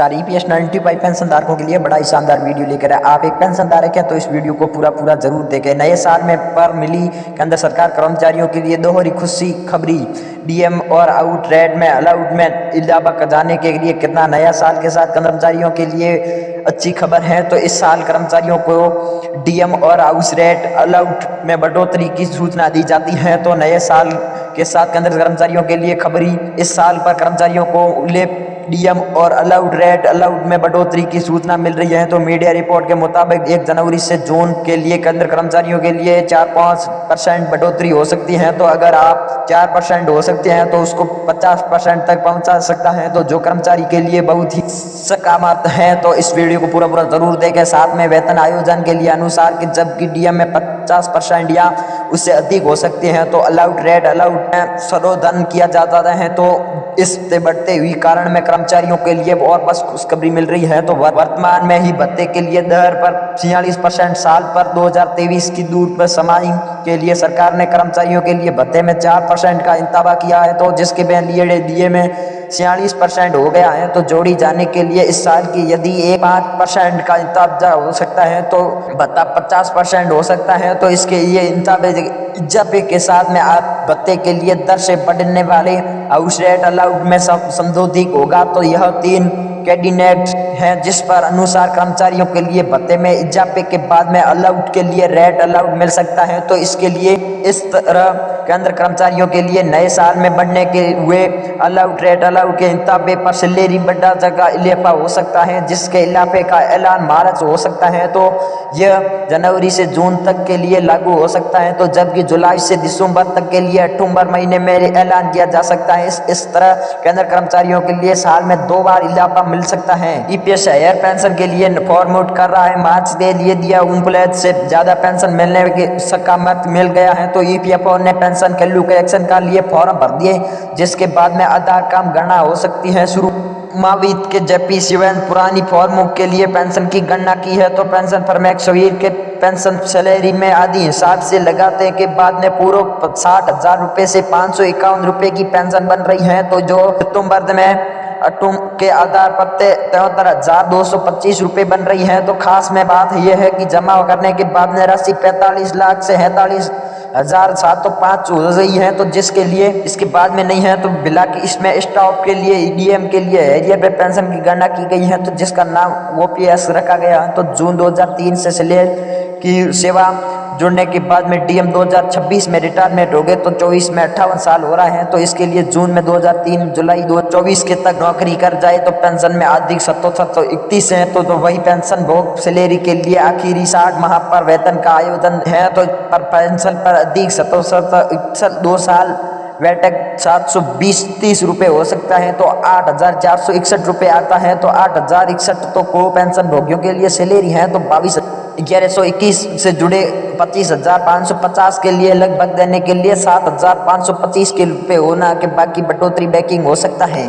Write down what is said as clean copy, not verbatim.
नमस्कार। ईपीएस 95 पेंशनधारकों के लिए बड़ा ही शानदार वीडियो लेकर आए। आप एक पेंशनधारक हैं तो इस वीडियो को पूरा जरूर देखें। नए साल में पर मिली केंद्र सरकार कर्मचारियों के लिए दोहरी खुशी खबरी। डीएम और आउट रेट में अलाउड में इजाफा जाने के लिए कितना नया साल के साथ कर्मचारियों के लिए अच्छी खबर है। तो इस साल कर्मचारियों को डीएम और हाउस रेट अलाउट में बढ़ोतरी की सूचना दी जाती है। तो नए साल के साथ केंद्र कर्मचारियों के लिए खबरी। इस साल पर कर्मचारियों को डीएम और अलाउड रेट अलाउड में बढ़ोतरी की सूचना मिल रही है। तो मीडिया रिपोर्ट के मुताबिक 1 जनवरी से जून के लिए केंद्र कर्मचारियों के लिए 4-5% बढ़ोतरी हो सकती है। तो अगर आप 4% हो सकते हैं तो उसको 50% तक पहुंचा सकता है, तो जो कर्मचारी के लिए बहुत ही सकारात्मक है। तो इस वीडियो को पूरा जरूर देखें। साथ में वेतन आयोजन के लिए अनुसार कि जबकि डीएम में 50% या उससे अधिक हो सकते हैं, तो अलाउड रेट अलाउड में संशोधन किया जाता है। तो इससे बढ़ते हुए कारण में कर्मचारियों के लिए और बस खुशखबरी मिल रही है। तो वर्तमान में ही भत्ते के लिए दर पर 46% साल पर 2023 की दूर पर समाई के लिए सरकार ने कर्मचारियों के लिए भत्ते में 4% का इंतजाम किया है। तो जिसके लिए में 46% हो गया है। तो जोड़ी जाने के लिए इस साल की यदि 5% का इंतजाम हो सकता है तो भत्ता 50% हो सकता है। तो इसके लिए इजाफे के साथ में आप भत्ते के लिए दर से बढ़ने वाले हाउस रेट अलाउड में संशोधित होगा। तो यह 3 कैबिनेट है जिस पर अनुसार कर्मचारियों के लिए भत्ते में इजाफे के बाद में अलाउड के लिए रेट अलाउड मिल सकता है। तो इसके लिए इस तरह केंद्र कर्मचारियों के लिए नए साल में बढ़ने के हुए अलाउड रेट अलाउड के इंतजाम पर सैलरी बढ़ा जगह इजाफा हो सकता है, जिसके इजाफे का ऐलान मार्च हो सकता है। तो यह जनवरी से जून तक के लिए लागू हो सकता है। तो जबकि जुलाई से दिसंबर तक के लिए अक्टूबर महीने में ऐलान किया जा सकता है। इस तरह केंद्र कर्मचारियों के लिए साल में 2 बार इजाफा मिल सकता है। ईपीएस हायर पेंशन के लिए फॉर्म आउट कर रहा है। मार्च के लिए दिया 39 से ज्यादा पेंशन मिलने के सकामत मिल गया है। तो ईपीएफओ ने पेंशन कैलकुलेशन का लिए फॉर्म भर दिए, जिसके बाद में आधा काम गणना हो सकती है शुरू। मावित के जेपी शिवन पुरानी फॉर्मों के लिए पेंशन की गणना की है। तो पेंशन फर्मेक शरीर के पेंशन सैलरी में आदि हिसाब से लगाते के बाद में पूरे 60,000 रुपये से 551 रुपये की पेंशन बन रही है। तो जो सितंबर में के आधार पर 73,225 रुपये बन रही है। तो खास में बात यह है कि जमा करने के बाद में राशि 45 लाख से 43,705 हो रही है। तो जिसके लिए इसके बाद में नहीं है। तो बिला कि इसमें स्टाफ के लिए ईडीएम के लिए एरिया पे पेंशन की गणना की गई है, तो जिसका नाम ओपीएस रखा गया है। तो जून 2003 से सैलरी की सेवा जुड़ने के बाद में डीएम 2026 में रिटायरमेंट हो गए। तो 24 में 58 साल हो रहा है। तो इसके लिए जून में 2003 जुलाई 2024 के तक नौकरी कर जाए तो पेंशन में अधिक 7731 है। तो वही पेंशन भोग सैलरी के लिए आखिरी 60 माह पर वेतन का आयोजन है। तो पर पेंशन पर अधिक 77 2 साल वेतन 720-30 रुपये हो सकता है। तो 8,461 रुपये आता है। तो 8,061 तो को पेंशन भोगियों के लिए सैलरी है। तो 22,1121 से जुड़े 25,550 के लिए लगभग देने के लिए 7,525 के रुपये होना के बाकी बढ़ोतरी बैकिंग हो सकता है।